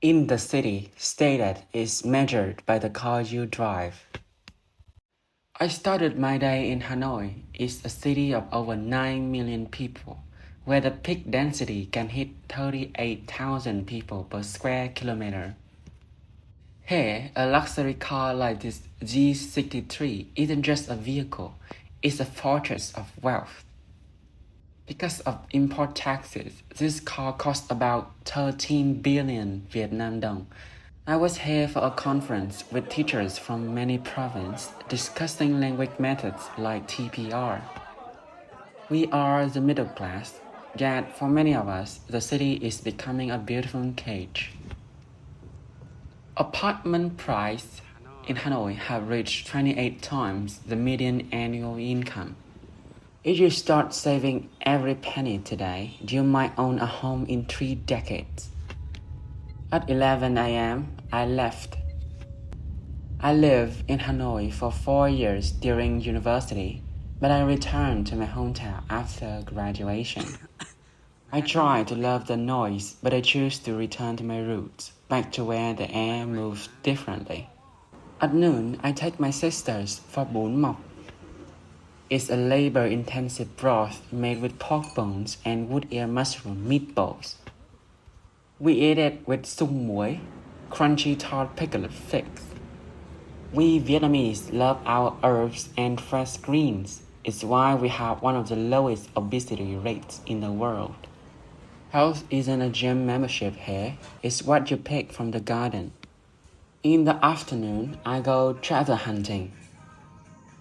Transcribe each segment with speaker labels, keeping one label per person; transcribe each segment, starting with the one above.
Speaker 1: In the city, status is measured by the car you drive. I started my day in Hanoi. It's a city of over 9 million people, where the peak density can hit 38,000 people per square kilometer. Here, a luxury car like this G63 isn't just a vehicle, it's a fortress of wealth. Because of import taxes, this car cost about 13 billion Vietnam dong. I was here for a conference with teachers from many provinces discussing language methods like TPR. We are the middle class, yet for many of us, the city is becoming a beautiful cage. Apartment price in Hanoi have reached 28 times the median annual income. If you start saving every penny today, you might own a home in 3 decades. At 11 a.m., I left. I lived in Hanoi for 4 years during university, but I returned to my hometown after graduation. I try to love the noise, but I choose to return to my roots, back to where the air moves differently. At noon, I take my sisters for bún mọc. It's a labor-intensive broth made with pork bones and wood ear mushroom meatballs. We eat it with sung muối, crunchy tart pickled figs. We Vietnamese love our herbs and fresh greens. It's why we have one of the lowest obesity rates in the world. Health isn't a gym membership here, it's what you pick from the garden. In the afternoon, I go treasure hunting.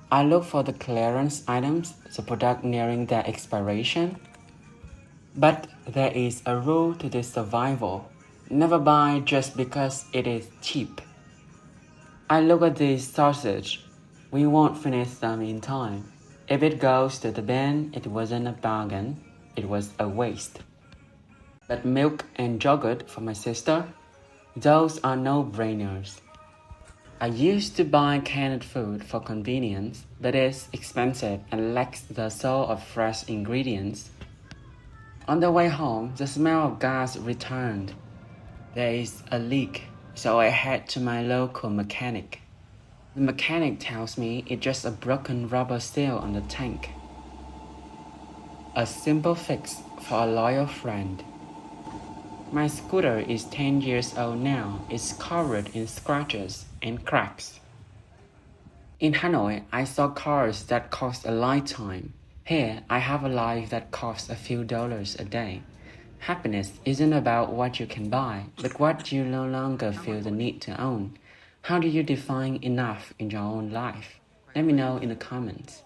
Speaker 1: I look for the clearance items, the product nearing their expiration. But there is a rule to this survival. Never buy just because it is cheap. I look at this sausage. We won't finish them in time. If it goes to the bin, it wasn't a bargain, it was a waste. But milk and yogurt for my sister, those are no-brainers. I used to buy canned food for convenience, but it's expensive and lacks the soul of fresh ingredients. On the way home, the smell of gas returned. There is a leak, so I head to my local mechanic. The mechanic tells me it's just a broken rubber seal on the tank. A simple fix for a loyal friend. My scooter is 10 years old now. It's covered in scratches and cracks. In Hanoi, I saw cars that cost a lifetime. Here, I have a life that costs a few dollars a day. Happiness isn't about what you can buy, but what you no longer feel the need to own. How do you define enough in your own life? Let me know in the comments.